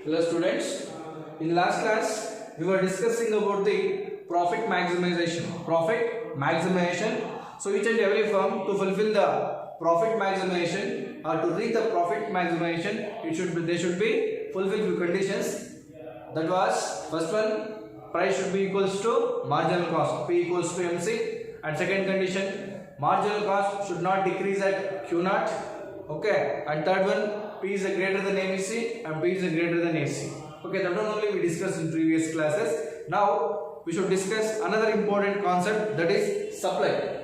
Hello students, in last class we were discussing about the profit maximization. So each and every firm to fulfill the profit maximization or to reach the profit maximization, they should be fulfill few conditions. That was first one, price should be equals to marginal cost, P equals to MC, and second condition, marginal cost should not decrease at Q naught. Okay, and third one, P is greater than MEC and P is greater than AC. Okay, that one only we discussed in previous classes. Now we should discuss another important concept, that is supply.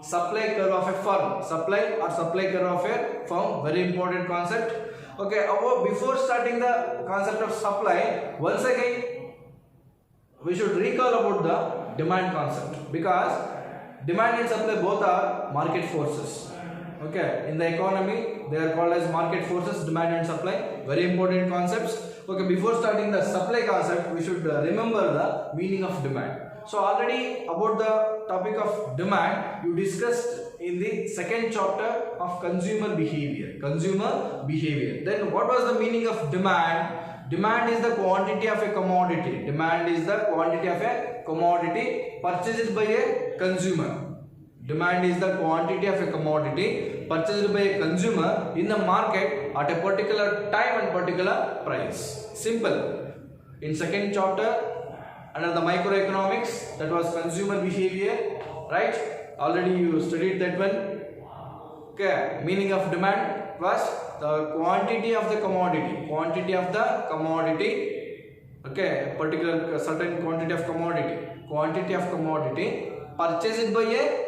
Supply curve of a firm. Supply curve of a firm, very important concept. Okay, before starting the concept of supply, once again we should recall about the demand concept, because demand and supply both are market forces. Okay, in the economy they are called as market forces, demand and supply, very important concepts. Okay, before starting the supply concept, we should remember the meaning of demand. So already about the topic of demand you discussed in the second chapter of consumer behavior. Then what was the meaning of demand? Demand is the quantity of a commodity. Demand is the quantity of a commodity purchased by a consumer. Demand is the quantity of a commodity purchased by a consumer in the market at a particular time and particular price. Simple. In second chapter under the microeconomics, that was consumer behavior, right? Already you studied that one. Okay, meaning of demand was the quantity of the commodity. Okay, particular certain quantity of commodity purchased by a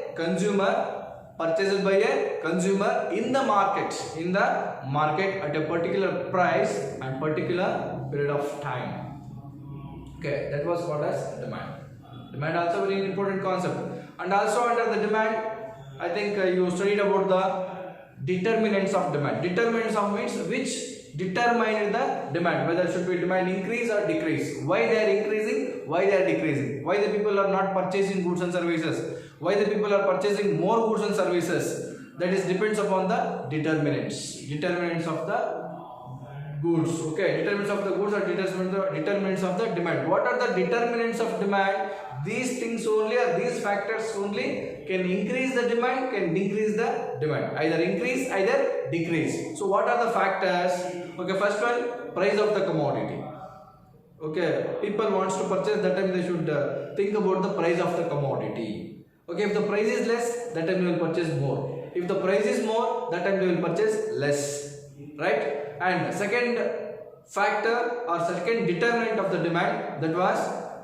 consumer in the market at a particular price and particular period of time. Okay, that was called as demand. Demand also very important concept. And also under the demand, I think you studied about the determinants of demand. Determinants of means which determine the demand, whether should be demand increase or decrease, why they are increasing, why they are decreasing, why the people are not purchasing goods and services, why the people are purchasing more goods and services. That is depends upon the determinants of the goods. Okay, determinants of the goods are determinants of the demand. What are the determinants of demand? These things only, or these factors only can increase the demand, can decrease the demand, either increase, either decrease. So what are the factors? Okay, first one, price of the commodity. Okay, people wants to purchase, that time they should think about the price of the commodity. Okay, if the price is less, that time they will purchase more. If the price is more, that time they will purchase less, right? And second factor or second determinant of the demand, that was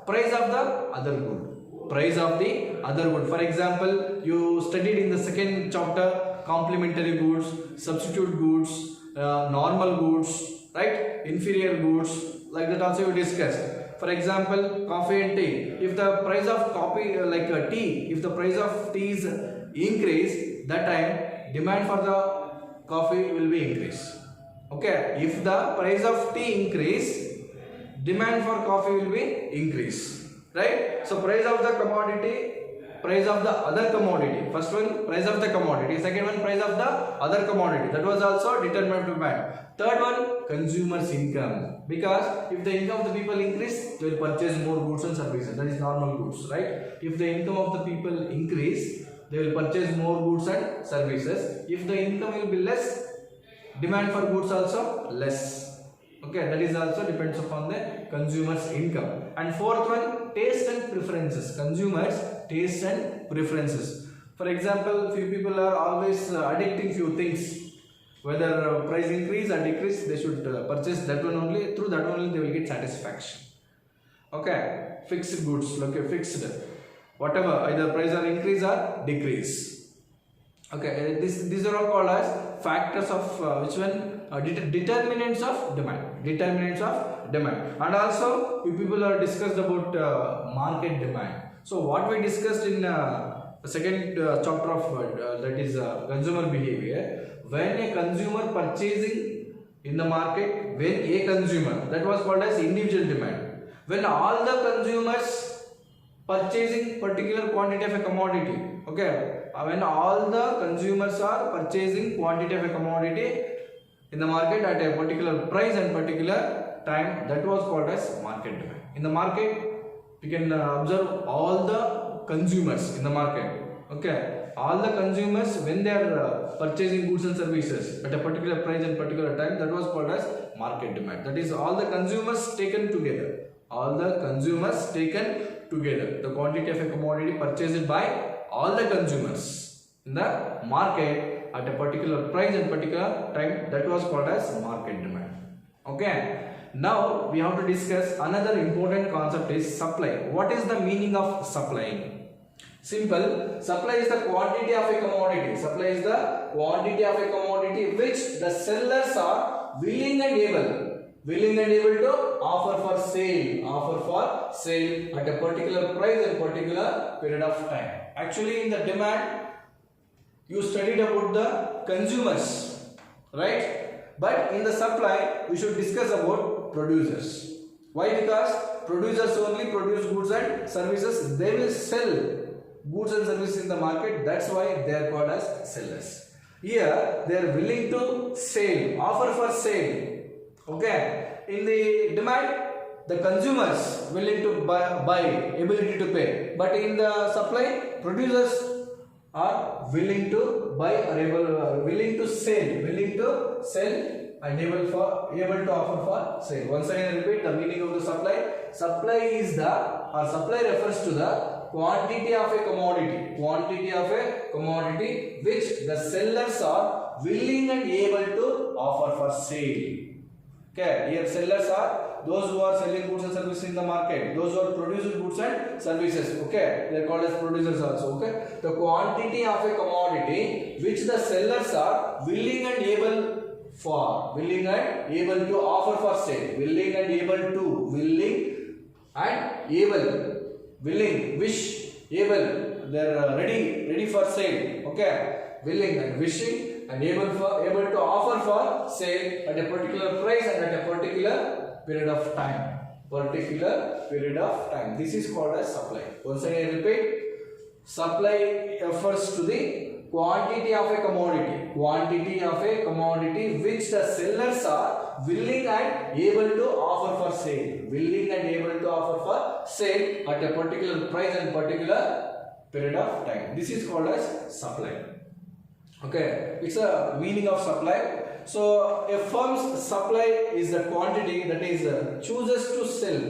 price of the other good. For example, you studied in the second chapter complementary goods, substitute goods, normal goods, right? Inferior goods, like that also we discussed. For example, coffee and tea. If the price of if the price of tea is increased, that time demand for the coffee will be increased. Okay, if the price of tea increase, demand for coffee will be increase, right? So price of the commodity, price of the other commodity. First one, price of the commodity. Second one, price of the other commodity. That was also determinant demand. Third one, consumer's income. Because if the income of the people increase, they will purchase more goods and services. That is normal goods, right? If the income of the people increase, they will purchase more goods and services. If the income will be less, demand for goods also less. Okay, that is also depends upon the consumer's income. And fourth one, taste and preferences. Consumers' taste and preferences. For example, few people are always addicting few things. Whether price increase or decrease, they should purchase that one only. Through that only they will get satisfaction. Okay, fixed goods. Okay, fixed. Whatever, either price or increase or decrease. Okay, these are all called as factors of which one? Determinants of demand. And also you people are discussed about market demand. So what we discussed in second chapter of that is consumer behavior. When a consumer purchasing in the market, when a consumer, that was called as individual demand. When all the consumers purchasing particular quantity of a commodity, okay, when all the consumers are purchasing quantity of a commodity in the market at a particular price and particular time, that was called as market demand. In the market, you can observe all the consumers in the market. Okay, all the consumers, when they are purchasing goods and services at a particular price and particular time, that was called as market demand. That is all the consumers taken together. All the consumers taken together. The quantity of a commodity purchased by all the consumers in the market at a particular price and particular time, that was called as market demand. Okay. Now we have to discuss another important concept is supply. What is the meaning of supplying? Simple. Supply is the quantity of a commodity. Supply is the quantity of a commodity which the sellers are willing and able to offer for sale at a particular price and particular period of time. Actually, in the demand, you studied about the consumers, right? But in the supply, we should discuss about producers. Why? Because producers only produce goods and services. They will sell goods and services in the market. That's why they are called as sellers. Here, they are willing to sell, offer for sale. Okay. In the demand, the consumers willing to buy, ability to pay. But in the supply, producers are willing to buy or willing to sell and able to offer for sale. Once again, I repeat the meaning of the supply. Supply refers to the quantity of a commodity which the sellers are willing and able to offer for sale. Okay, here sellers are those who are selling goods and services in the market, those who are producing goods and services. Okay, they are called as producers also. Okay, the quantity of a commodity which the sellers are willing and able to offer for sale, they are ready for sale. Okay, willing and wishing and able to offer for sale at a particular price and at a particular period of time. This is called as supply. Once again, I repeat, supply refers to the quantity of a commodity which the sellers are willing and able to offer for sale at a particular price and particular period of time. This is called as supply. Okay, it's a meaning of supply. So a firm's supply is the quantity that is chooses to sell.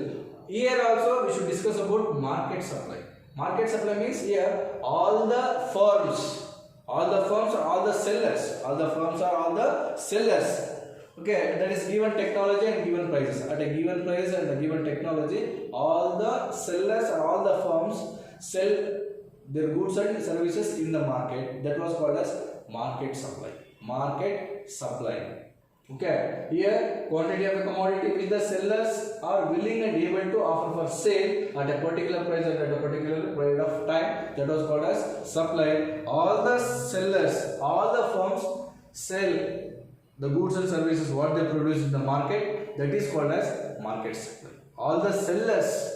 Here also we should discuss about market supply. Market supply means here all the firms are all the sellers. Okay, that is given technology and given prices. At a given price and a given technology, all the sellers or all the firms sell their goods and services in the market. That was called as market supply. Okay, here quantity of a commodity which the sellers are willing and able to offer for sale at a particular price and at a particular period of time. That was called as supply. All the sellers, all the firms sell the goods and services what they produce in the market. That is called as market supply. All the sellers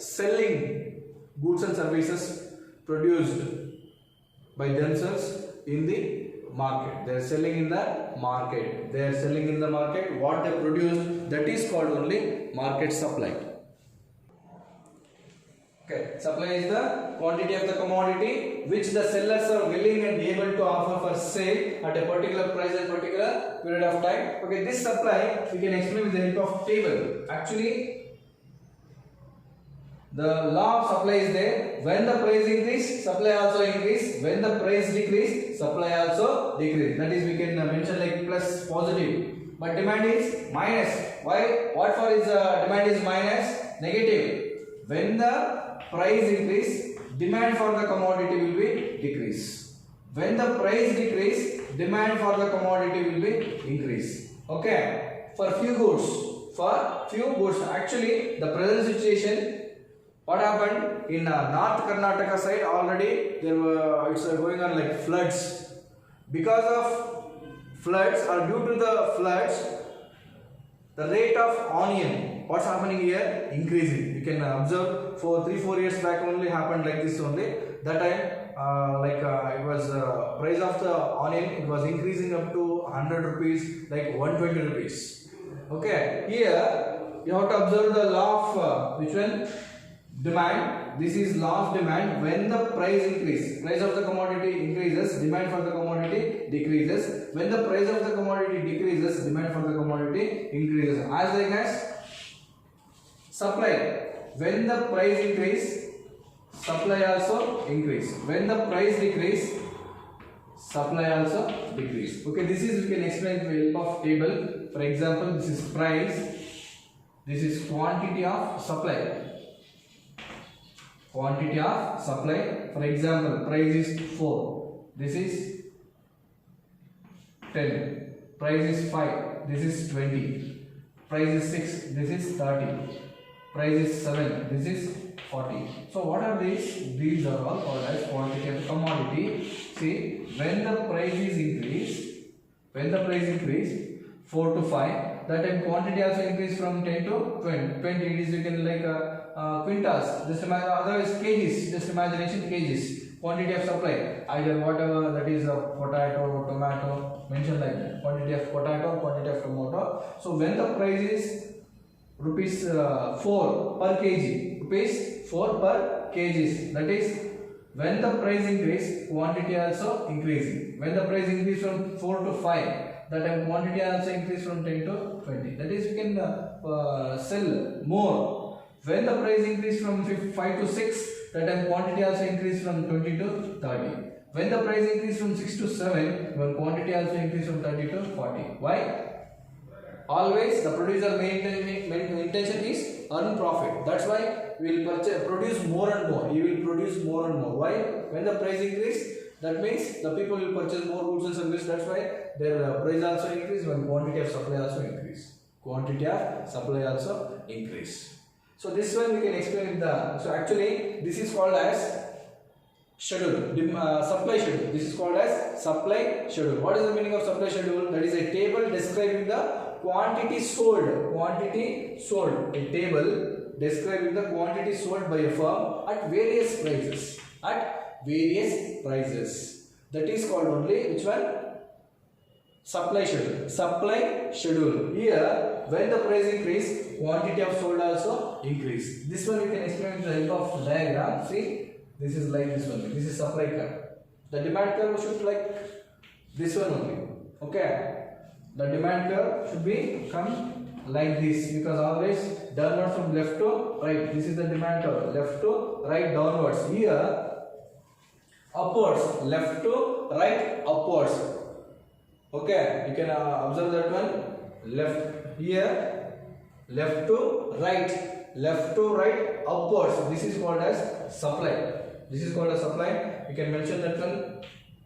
selling goods and services produced by themselves in the market. They are selling in the market. What they produce, that is called only market supply. Okay, supply is the quantity of the commodity which the sellers are willing and able to offer for sale at a particular price and particular period of time. Okay, this supply we can explain with the help of table. Actually, the law of supply is there. When the price increase, supply also increase. When the price decrease, supply also decrease. That is, we can mention like plus positive. But demand is minus. Why? What for is demand is minus? Negative. When the price increase, demand for the commodity will be decrease. When the price decrease, demand for the commodity will be increase. Okay. For few goods. Actually, the present situation. What happened in North Karnataka side already it's going on like floods. Because of floods or due to the floods, the rate of onion, what's happening here? Increasing. You can observe 3-4 years back only happened like this only. That time it was price of the onion, it was increasing up to 100 rupees, like 120 rupees. Okay, here you have to observe the law of which one? Demand. This is law of demand. When the price increase, price of the commodity increases, demand for the commodity decreases. When the price of the commodity decreases, demand for the commodity increases. As like as supply. When the price increase, supply also increase. When the price decrease, supply also decrease. Okay, this is we can explain with help of table. For example, this is price. This is quantity of supply. Quantity of supply. For example, price is 4. This is 10. Price is 5. This is 20. Price is 6. This is 30. Price is 7. This is 40. So what are these? These are all called as quantity of commodity. See, when the price is increased, 4 to 5, that time quantity also increase from 10 to 20. 20 it is you can like quintals, just imagine, otherwise kgs, just imagination kgs. Quantity of supply, either whatever that is potato, tomato, mention like that. Quantity of potato, quantity of tomato. So when the price is rupees 4 per kg, rupees 4 per kgs, that is when the price increase, quantity also increasing. When the price increase from 4 to 5, that time quantity also increase from 10 to 20. That is, you can sell more. When the price increase from 5 to 6, that time quantity also increase from 20 to 30. When the price increase from 6 to 7, when quantity also increase from 30 to 40. Why? Always the producer main intention is earn profit. That's why we will produce more and more. He will produce more and more. Why? When the price increase, that means the people will purchase more goods and services. That's why their price also increase. When quantity of supply also increase. Quantity of supply also increase. So this one we can explain the. So actually this is called as schedule, supply schedule. This is called as supply schedule. What is the meaning of supply schedule? That is a table describing the quantity sold. Quantity sold. A table describing the quantity sold by a firm at various prices. At various prices. That is called only which one? Supply schedule. Supply schedule. Here, when the price increase, quantity of sold also increase. This one you can explain with the help of diagram. See, this is like this one. This is supply curve. The demand curve should like this one only. Okay. The demand curve should be come like this, because always downwards from left to right. This is the demand curve. Left to right, downwards. Here, upwards. Left to right, upwards. Okay, you can observe that one. Left here, left to right, upwards. This is called as supply. This is called as supply. You can mention that one.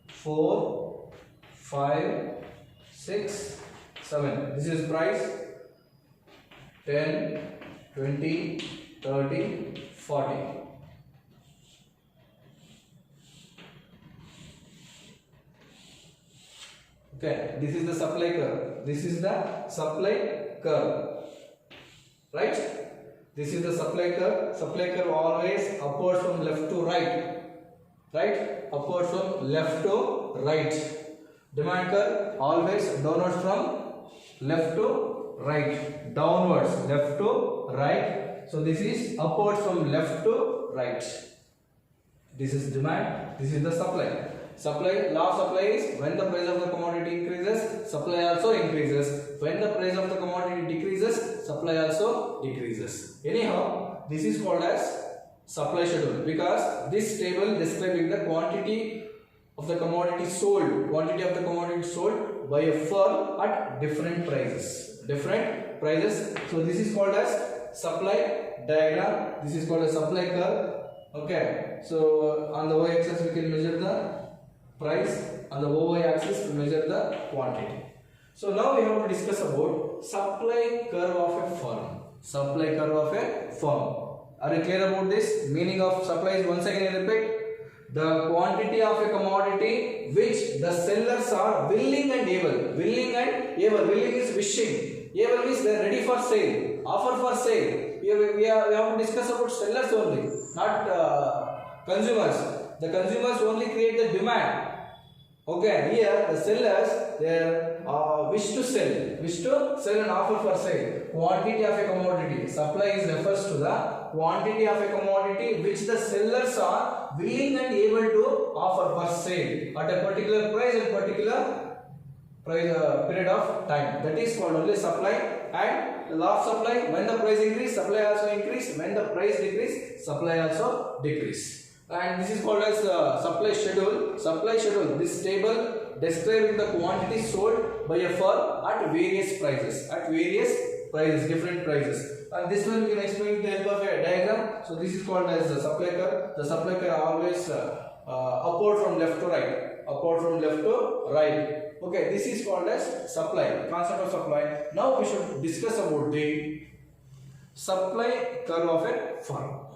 4, 5, 6, 7. This is price. 10, 20, 30, 40. Okay, this is the supply curve. This is the supply curve. Right? This is the supply curve. Supply curve always upwards from left to right. Right? Upwards from left to right. Demand curve always downwards from left to right. Downwards, left to right. So this is upwards from left to right. This is demand. This is the supply. Supply, law of supply is when the price of the commodity increases, supply also increases. When the price of the commodity decreases, supply also decreases. Anyhow, this is called as supply schedule, because this table describing the quantity of the commodity sold, by a firm at different prices. So this is called as supply diagram. This is called as supply curve. Okay. So on the y-axis we can measure the price, on the OY axis to measure the quantity. So now we have to discuss about supply curve of a firm. Supply curve of a firm. Are you clear about this? Meaning of supply is, once again I repeat, the quantity of a commodity which the sellers are willing and able. Willing is wishing. Able means they are ready for sale. Offer for sale. We have to discuss about sellers only, not consumers. The consumers only create the demand. Okay, here the sellers they wish to sell an offer for sale. Quantity of a commodity. Supply is refers to the quantity of a commodity which the sellers are willing and able to offer for sale at a particular price and particular price period of time. That is called only supply. And the law of supply, when the price increase, supply also increase. When the price decrease, supply also decrease. And this is called as supply schedule. Supply schedule. This table describing the quantity sold by a firm at various prices. Different prices. And this one we can explain with the help of a diagram. So this is called as the supply curve. The supply curve always upward from left to right. Okay, this is called as supply. Concept of supply. Now we should discuss about the supply curve of a firm.